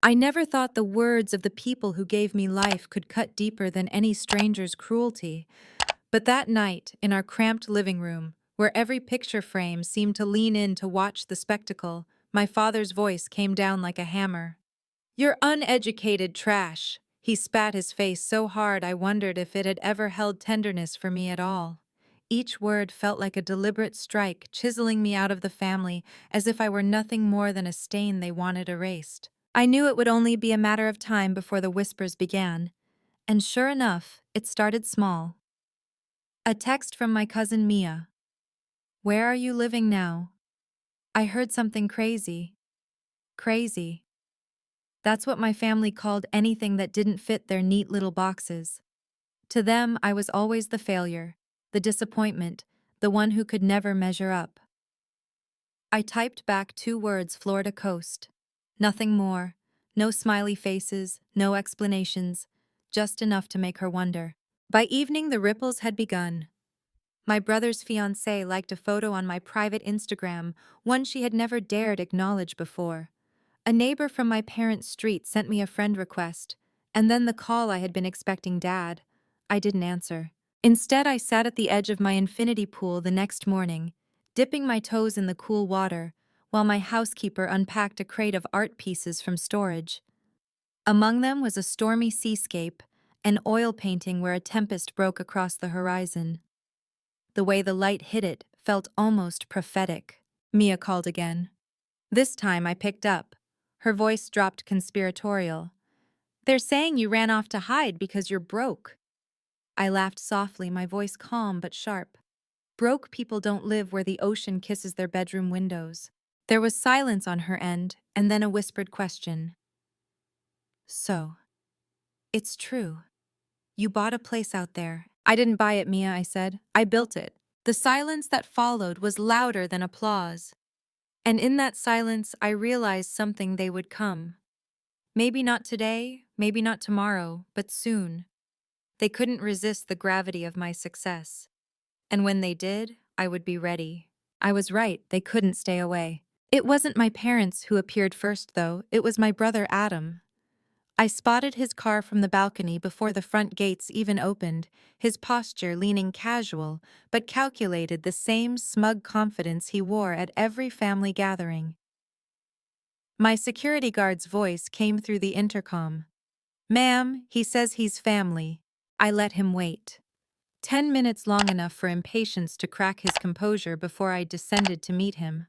I never thought the words of the people who gave me life could cut deeper than any stranger's cruelty. But that night, in our cramped living room, where every picture frame seemed to lean in to watch the spectacle, my father's voice came down like a hammer. "You're uneducated trash." He spat his face so hard I wondered if it had ever held tenderness for me at all. Each word felt like a deliberate strike, chiseling me out of the family as if I were nothing more than a stain they wanted erased. I knew it would only be a matter of time before the whispers began, and sure enough, it started small. A text from my cousin Mia. "Where are you living now? I heard something crazy." Crazy. That's what my family called anything that didn't fit their neat little boxes. To them, I was always the failure, the disappointment, the one who could never measure up. I typed back 2 words: Florida coast. Nothing more. No smiley faces, no explanations, just enough to make her wonder. By evening, the ripples had begun. My brother's fiancée liked a photo on my private Instagram, one she had never dared acknowledge before. A neighbor from my parents' street sent me a friend request, and then the call I had been expecting Dad. I didn't answer. Instead, I sat at the edge of my infinity pool the next morning, dipping my toes in the cool water, while my housekeeper unpacked a crate of art pieces from storage. Among them was a stormy seascape, an oil painting where a tempest broke across the horizon. The way the light hit it felt almost prophetic. Mia called again. This time I picked up. Her voice dropped conspiratorial. "They're saying you ran off to hide because you're broke." I laughed softly, my voice calm but sharp. Broke people don't live where the ocean kisses their bedroom windows. There was silence on her end, and then a whispered question. "So, it's true. You bought a place out there." "I didn't buy it, Mia," I said. "I built it." The silence that followed was louder than applause. And in that silence, I realized something: they would come. Maybe not today, maybe not tomorrow, but soon. They couldn't resist the gravity of my success. And when they did, I would be ready. I was right, they couldn't stay away. It wasn't my parents who appeared first, though, it was my brother Adam. I spotted his car from the balcony before the front gates even opened, his posture leaning casual, but calculated, the same smug confidence he wore at every family gathering. My security guard's voice came through the intercom. "Ma'am, he says he's family." I let him wait. 10 minutes, long enough for impatience to crack his composure before I descended to meet him.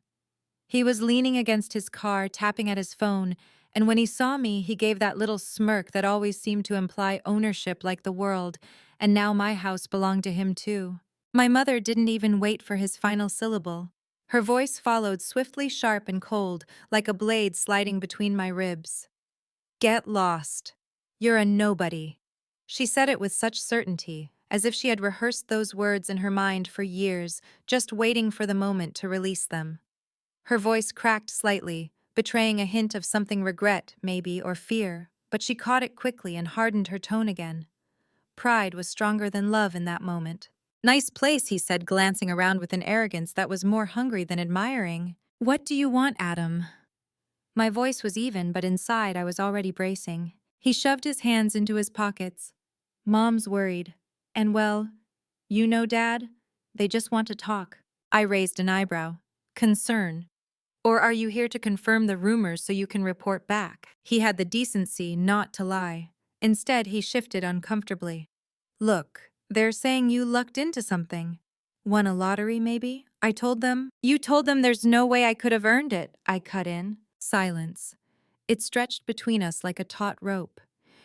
He was leaning against his car, tapping at his phone, and when he saw me, he gave that little smirk that always seemed to imply ownership, like the world, and now my house belonged to him too. My mother didn't even wait for his final syllable. Her voice followed, swiftly sharp and cold, like a blade sliding between my ribs. "Get lost. You're a nobody." She said it with such certainty, as if she had rehearsed those words in her mind for years, just waiting for the moment to release them. Her voice cracked slightly, betraying a hint of something: regret, maybe, or fear, but she caught it quickly and hardened her tone again. Pride was stronger than love in that moment. "Nice place," he said, glancing around with an arrogance that was more hungry than admiring. "What do you want, Adam?" My voice was even, but inside I was already bracing. He shoved his hands into his pockets. "Mom's worried. And well, you know, Dad, they just want to talk." I raised an eyebrow. "Concern? Or are you here to confirm the rumors so you can report back?" He had the decency not to lie. Instead, he shifted uncomfortably. "Look, they're saying you lucked into something. Won a lottery, maybe?" I told them. "You told them there's no way I could have earned it," I cut in. Silence. It stretched between us like a taut rope.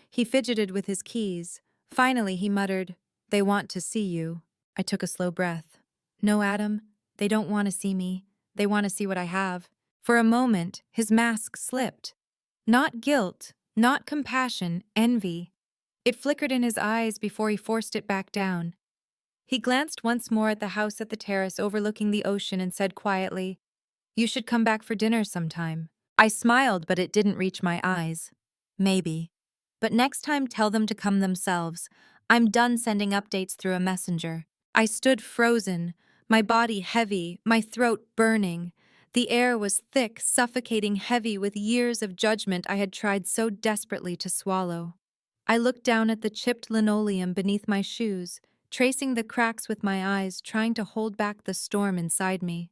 He fidgeted with his keys. Finally, he muttered, "They want to see you." I took a slow breath. "No, Adam, they don't want to see me. They want to see what I have." For a moment, his mask slipped. Not guilt, not compassion, envy. It flickered in his eyes before he forced it back down. He glanced once more at the house at the terrace overlooking the ocean and said quietly, "You should come back for dinner sometime." I smiled, but it didn't reach my eyes. "Maybe. But next time, tell them to come themselves. I'm done sending updates through a messenger." I stood frozen, my body heavy, my throat burning. The air was thick, suffocating heavy with years of judgment I had tried so desperately to swallow. I looked down at the chipped linoleum beneath my shoes, tracing the cracks with my eyes, trying to hold back the storm inside me.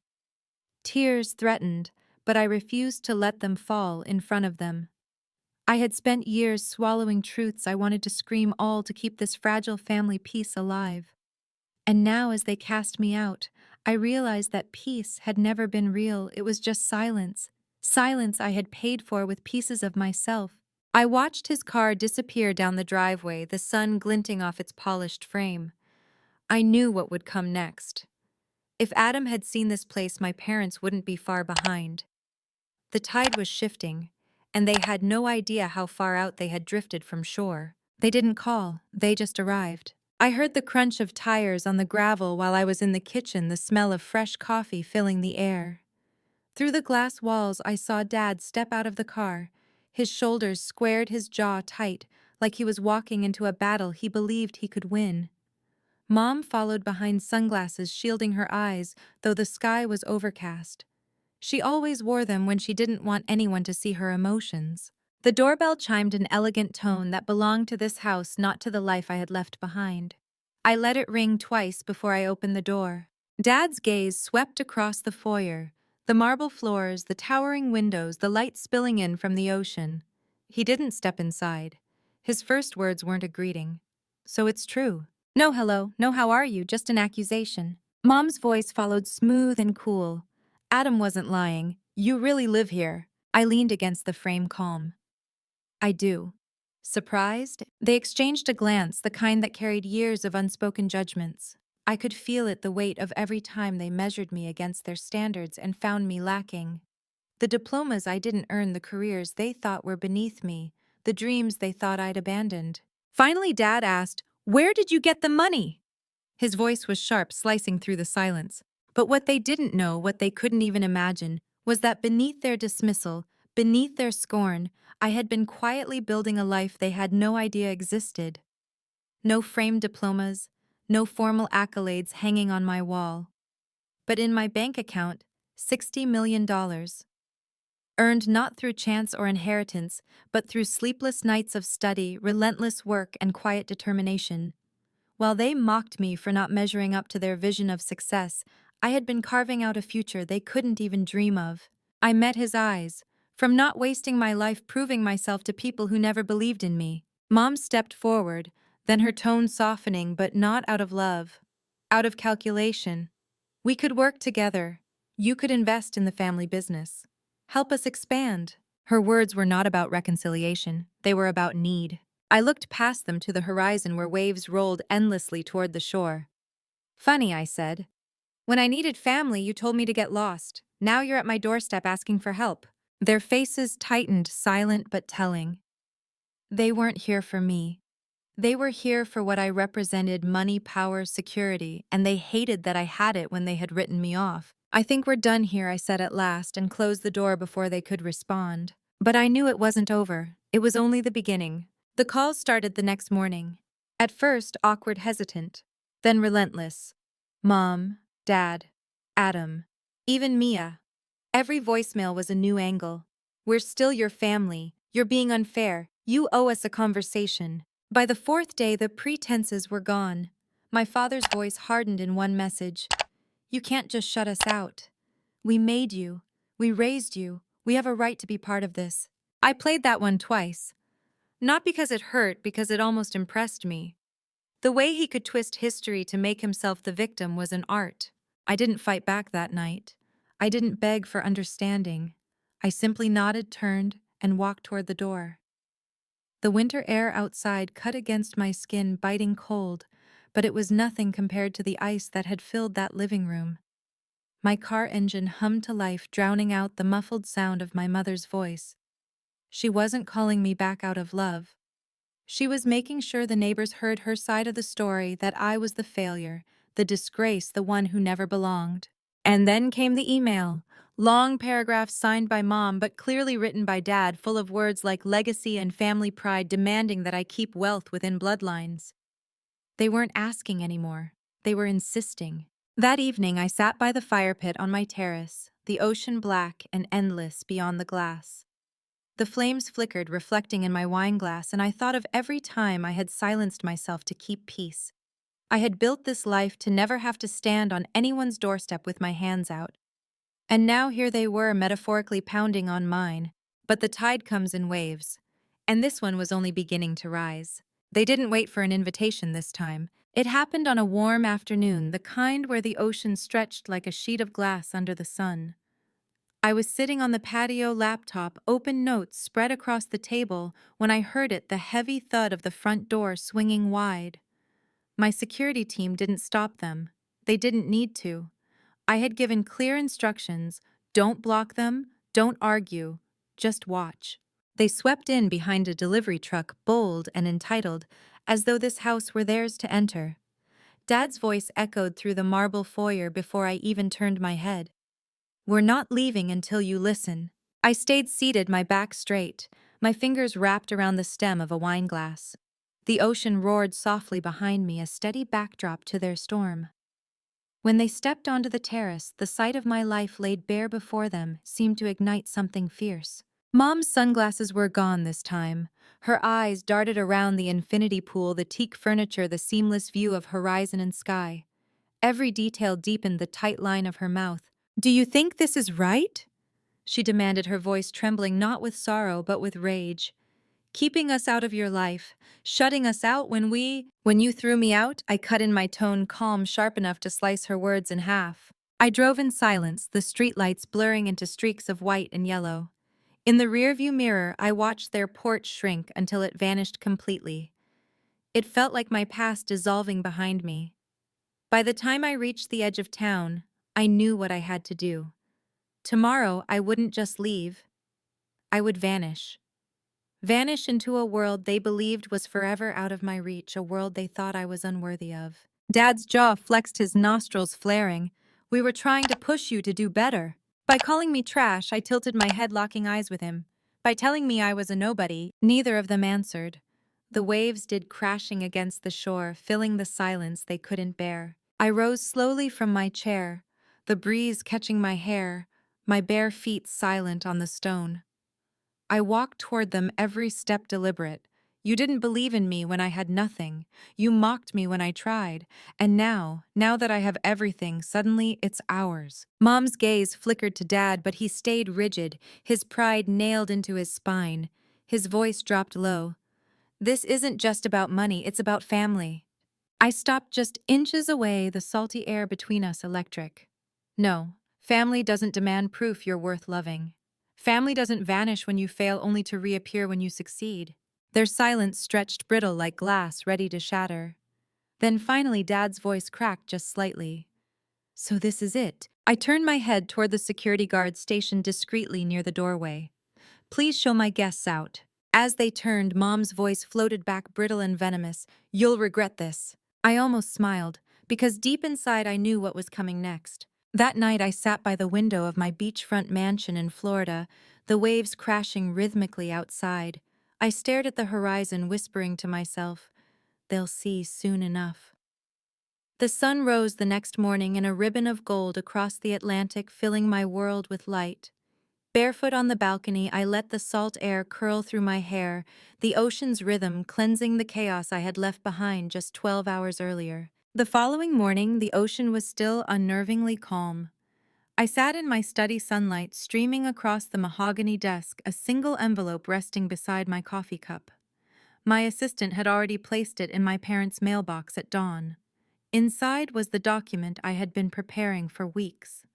Tears threatened, but I refused to let them fall in front of them. I had spent years swallowing truths I wanted to scream all to keep this fragile family peace alive. And now, as they cast me out, I realized that peace had never been real. It was just silence. Silence I had paid for with pieces of myself. I watched his car disappear down the driveway, the sun glinting off its polished frame. I knew what would come next. If Adam had seen this place, my parents wouldn't be far behind. The tide was shifting, and they had no idea how far out they had drifted from shore. They didn't call, they just arrived. I heard the crunch of tires on the gravel while I was in the kitchen, the smell of fresh coffee filling the air. Through the glass walls, I saw Dad step out of the car. His shoulders squared, his jaw tight, like he was walking into a battle he believed he could win. Mom followed behind, sunglasses shielding her eyes, though the sky was overcast. She always wore them when she didn't want anyone to see her emotions. The doorbell chimed, an elegant tone that belonged to this house, not to the life I had left behind. I let it ring twice before I opened the door. Dad's gaze swept across the foyer, the marble floors, the towering windows, the light spilling in from the ocean. He didn't step inside. His first words weren't a greeting. "So it's true." "No hello, no how are you, just an accusation." Mom's voice followed, smooth and cool. "Adam wasn't lying. You really live here." I leaned against the frame, calm. "I do." Surprised, they exchanged a glance, the kind that carried years of unspoken judgments. I could feel it, the weight of every time they measured me against their standards and found me lacking. The diplomas I didn't earn, the careers they thought were beneath me, the dreams they thought I'd abandoned. Finally, Dad asked, "Where did you get the money?" His voice was sharp, slicing through the silence. But what they didn't know, what they couldn't even imagine, was that beneath their dismissal, beneath their scorn, I had been quietly building a life they had no idea existed. No framed diplomas, no formal accolades hanging on my wall. But in my bank account, $60 million. Earned not through chance or inheritance, but through sleepless nights of study, relentless work, and quiet determination. While they mocked me for not measuring up to their vision of success, I had been carving out a future they couldn't even dream of. I met his eyes. From not wasting my life proving myself to people who never believed in me. Mom stepped forward, then her tone softening, but not out of love. Out of calculation. "We could work together. You could invest in the family business. Help us expand." Her words were not about reconciliation. They were about need. I looked past them to the horizon where waves rolled endlessly toward the shore. "Funny," I said. "When I needed family, you told me to get lost. Now you're at my doorstep asking for help." Their faces tightened, silent but telling. They weren't here for me. They were here for what I represented: money, power, security, and they hated that I had it when they had written me off. "I think we're done here," I said at last, and closed the door before they could respond. But I knew it wasn't over. It was only the beginning. The calls started the next morning. At first, awkward, hesitant. Then relentless. Mom, Dad, Adam, even Mia. Every voicemail was a new angle. "We're still your family. You're being unfair. You owe us a conversation." By the fourth day, the pretenses were gone. My father's voice hardened in one message. "You can't just shut us out. We made you. We raised you. We have a right to be part of this." I played that one twice. Not because it hurt, because it almost impressed me. The way he could twist history to make himself the victim was an art. I didn't fight back that night. I didn't beg for understanding. I simply nodded, turned, and walked toward the door. The winter air outside cut against my skin, biting cold, but it was nothing compared to the ice that had filled that living room. My car engine hummed to life, drowning out the muffled sound of my mother's voice. She wasn't calling me back out of love. She was making sure the neighbors heard her side of the story, that I was the failure, the disgrace, the one who never belonged. And then came the email. Long paragraphs signed by Mom, but clearly written by Dad, full of words like legacy and family pride, demanding that I keep wealth within bloodlines. They weren't asking anymore. They were insisting. That evening, I sat by the fire pit on my terrace. the ocean black and endless beyond the glass. The flames flickered, reflecting in my wine glass, and I thought of every time I had silenced myself to keep peace. I had built this life to never have to stand on anyone's doorstep with my hands out. And now here they were, metaphorically pounding on mine. But the tide comes in waves. And this one was only beginning to rise. They didn't wait for an invitation this time. It happened on a warm afternoon, the kind where the ocean stretched like a sheet of glass under the sun. I was sitting on the patio laptop, open notes spread across the table, when I heard it, the heavy thud of the front door swinging wide. My security team didn't stop them. They didn't need to. I had given clear instructions: don't block them, don't argue, just watch. They swept in behind a delivery truck, bold and entitled, as though this house were theirs to enter. Dad's voice echoed through the marble foyer before I even turned my head. "We're not leaving until you listen." I stayed seated, my back straight, my fingers wrapped around the stem of a wine glass. The ocean roared softly behind me, a steady backdrop to their storm. When they stepped onto the terrace, the sight of my life laid bare before them seemed to ignite something fierce. Mom's sunglasses were gone this time. Her eyes darted around the infinity pool, the teak furniture, the seamless view of horizon and sky. Every detail deepened the tight line of her mouth. "Do you think this is right?" she demanded, her voice trembling not with sorrow but with rage. "Keeping us out of your life, shutting us out when you threw me out," I cut in, my tone calm, sharp enough to slice her words in half. I drove in silence, the streetlights blurring into streaks of white and yellow. In the rearview mirror, I watched their porch shrink until it vanished completely. It felt like my past dissolving behind me. By the time I reached the edge of town, I knew what I had to do. Tomorrow, I wouldn't just leave. I would vanish. Vanish into a world they believed was forever out of my reach, a world they thought I was unworthy of. Dad's jaw flexed, his nostrils flaring. "We were trying to push you to do better. By calling me trash," I tilted my head, locking eyes with him. "By telling me I was a nobody." Neither of them answered. The waves did crashing against the shore, filling the silence they couldn't bear. I rose slowly from my chair, the breeze catching my hair, my bare feet silent on the stone. I walked toward them, every step deliberate. "You didn't believe in me when I had nothing. You mocked me when I tried. And now that I have everything, suddenly it's ours." Mom's gaze flickered to Dad, but he stayed rigid, his pride nailed into his spine. His voice dropped low. "This isn't just about money, it's about family." I stopped just inches away, the salty air between us electric. "No, family doesn't demand proof you're worth loving. Family doesn't vanish when you fail only to reappear when you succeed." Their silence stretched brittle like glass ready to shatter. Then finally Dad's voice cracked just slightly. "So this is it." I turned my head toward the security guard stationed discreetly near the doorway. "Please show my guests out." As they turned, Mom's voice floated back, brittle and venomous. "You'll regret this." I almost smiled, because deep inside I knew what was coming next. That night I sat by the window of my beachfront mansion in Florida, the waves crashing rhythmically outside. I stared at the horizon, whispering to myself, "They'll see soon enough." The sun rose the next morning in a ribbon of gold across the Atlantic, filling my world with light. Barefoot on the balcony, I let the salt air curl through my hair, the ocean's rhythm cleansing the chaos I had left behind just 12 hours earlier. The following morning, the ocean was still unnervingly calm. I sat in my study, sunlight streaming across the mahogany desk, a single envelope resting beside my coffee cup. My assistant had already placed it in my parents' mailbox at dawn. Inside was the document I had been preparing for weeks.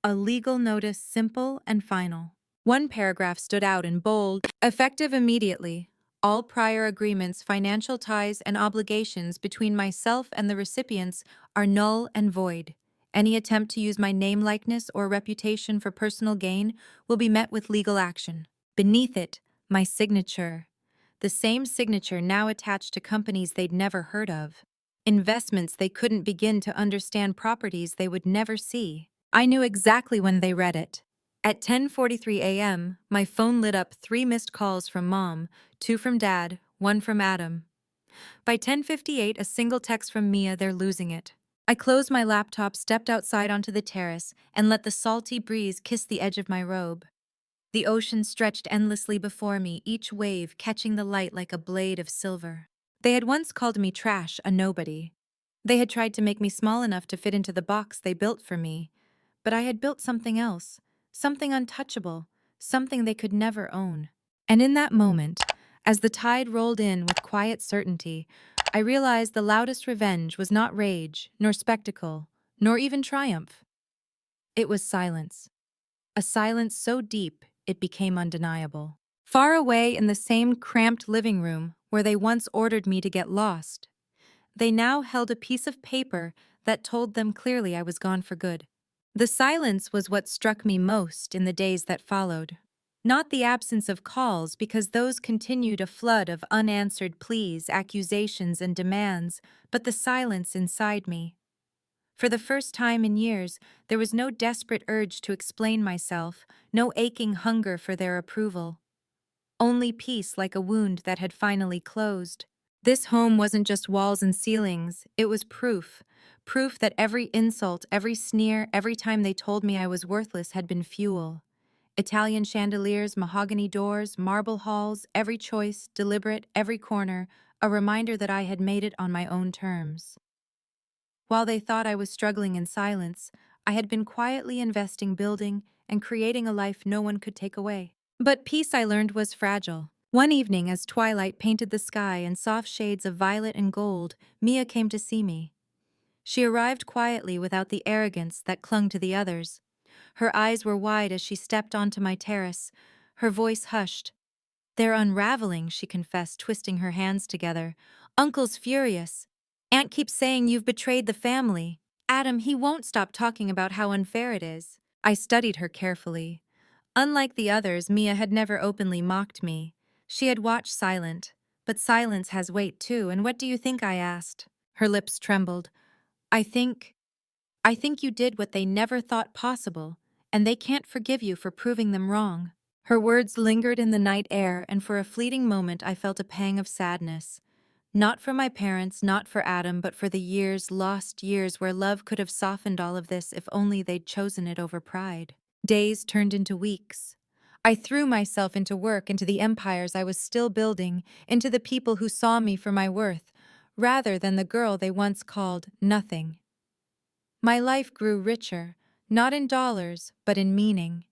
A legal notice, simple and final. One paragraph stood out in bold: "Effective immediately. All prior agreements, financial ties, and obligations between myself and the recipients are null and void. Any attempt to use my name, likeness, or reputation for personal gain will be met with legal action." Beneath it, my signature. The same signature now attached to companies they'd never heard of. Investments they couldn't begin to understand, properties they would never see. I knew exactly when they read it. At 10:43 a.m., my phone lit up, 3 missed calls from Mom, 2 from Dad, 1 from Adam. By 10:58, a single text from Mia: "They're losing it." I closed my laptop, stepped outside onto the terrace, and let the salty breeze kiss the edge of my robe. The ocean stretched endlessly before me, each wave catching the light like a blade of silver. They had once called me trash, a nobody. They had tried to make me small enough to fit into the box they built for me. But I had built something else, something untouchable, something they could never own. And in that moment, as the tide rolled in with quiet certainty, I realized the loudest revenge was not rage, nor spectacle, nor even triumph. It was silence. A silence so deep it became undeniable. Far away in the same cramped living room where they once ordered me to get lost, they now held a piece of paper that told them clearly I was gone for good. The silence was what struck me most in the days that followed. Not the absence of calls, because those continued a flood of unanswered pleas, accusations, and demands, but the silence inside me. For the first time in years, there was no desperate urge to explain myself, no aching hunger for their approval. Only peace, like a wound that had finally closed. This home wasn't just walls and ceilings, it was proof. Proof that every insult, every sneer, every time they told me I was worthless had been fuel. Italian chandeliers, mahogany doors, marble halls, every choice, deliberate, every corner, a reminder that I had made it on my own terms. While they thought I was struggling in silence, I had been quietly investing, building, and creating a life no one could take away. But peace, I learned, was fragile. One evening, as twilight painted the sky in soft shades of violet and gold, Mia came to see me. She arrived quietly without the arrogance that clung to the others. Her eyes were wide as she stepped onto my terrace, her voice hushed. "They're unraveling," she confessed, twisting her hands together. "Uncle's furious. Aunt keeps saying you've betrayed the family. Adam, he won't stop talking about how unfair it is." I studied her carefully. Unlike the others, Mia had never openly mocked me. She had watched silent. But silence has weight too, and what do you think? I asked. Her lips trembled. I think you did what they never thought possible, and they can't forgive you for proving them wrong." Her words lingered in the night air, and for a fleeting moment I felt a pang of sadness. Not for my parents, not for Adam, but for the years, lost years, where love could have softened all of this if only they'd chosen it over pride. Days turned into weeks. I threw myself into work, into the empires I was still building, into the people who saw me for my worth, rather than the girl they once called nothing. My life grew richer, not in dollars, but in meaning.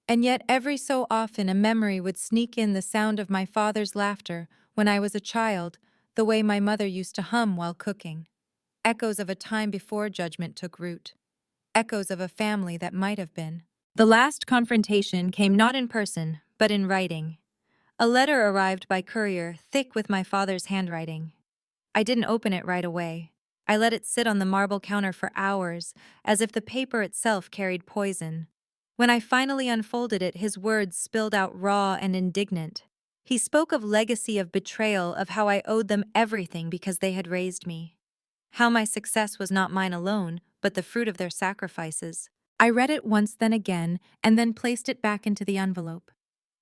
And yet every so often a memory would sneak in, the sound of my father's laughter when I was a child, the way my mother used to hum while cooking. Echoes of a time before judgment took root. Echoes of a family that might have been. The last confrontation came not in person, but in writing. A letter arrived by courier, thick with my father's handwriting. I didn't open it right away. I let it sit on the marble counter for hours, as if the paper itself carried poison. When I finally unfolded it, his words spilled out raw and indignant. He spoke of legacy, of betrayal, of how I owed them everything because they had raised me. How my success was not mine alone, but the fruit of their sacrifices. I read it once, then again, and then placed it back into the envelope.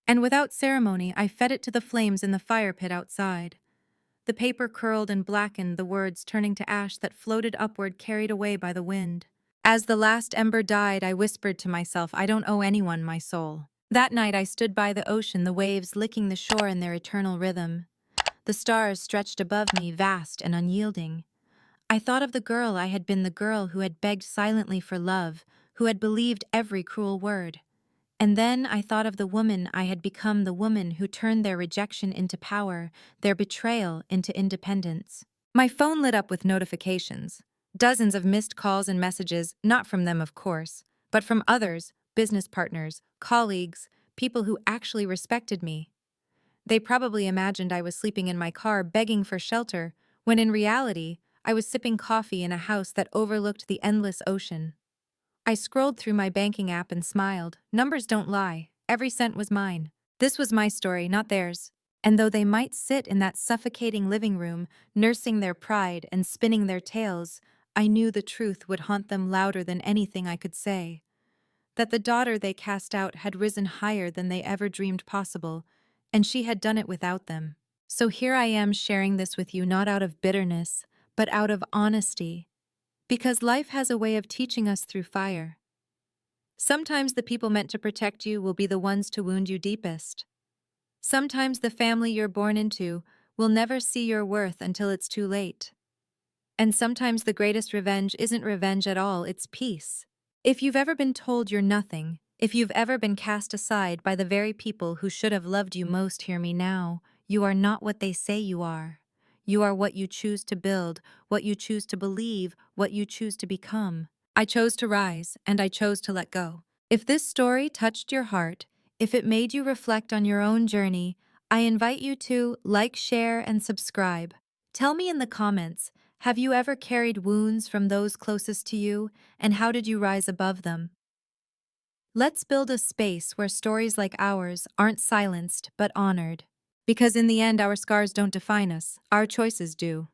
And without ceremony, I fed it to the flames in the fire pit outside. The paper curled and blackened, the words turning to ash that floated upward, carried away by the wind. As the last ember died, I whispered to myself, I don't owe anyone my soul. That night I stood by the ocean, the waves licking the shore in their eternal rhythm. The stars stretched above me, vast and unyielding. I thought of the girl I had been, the girl who had begged silently for love, who had believed every cruel word. And then I thought of the woman I had become, the woman who turned their rejection into power, their betrayal into independence. My phone lit up with notifications. Dozens of missed calls and messages, not from them, of course, but from others, business partners, colleagues, people who actually respected me. They probably imagined I was sleeping in my car begging for shelter, when in reality, I was sipping coffee in a house that overlooked the endless ocean. I scrolled through my banking app and smiled. Numbers don't lie. Every cent was mine. This was my story, not theirs. And though they might sit in that suffocating living room, nursing their pride and spinning their tales, I knew the truth would haunt them louder than anything I could say. That the daughter they cast out had risen higher than they ever dreamed possible, and she had done it without them. So here I am sharing this with you, not out of bitterness, but out of honesty. Because life has a way of teaching us through fire. Sometimes the people meant to protect you will be the ones to wound you deepest. Sometimes the family you're born into will never see your worth until it's too late. And sometimes the greatest revenge isn't revenge at all, it's peace. If you've ever been told you're nothing, if you've ever been cast aside by the very people who should have loved you most, hear me now. You are not what they say you are. You are what you choose to build, what you choose to believe, what you choose to become. I chose to rise, and I chose to let go. If this story touched your heart, if it made you reflect on your own journey, I invite you to like, share, and subscribe. Tell me in the comments, have you ever carried wounds from those closest to you, and how did you rise above them? Let's build a space where stories like ours aren't silenced but honored. Because in the end, our scars don't define us, our choices do.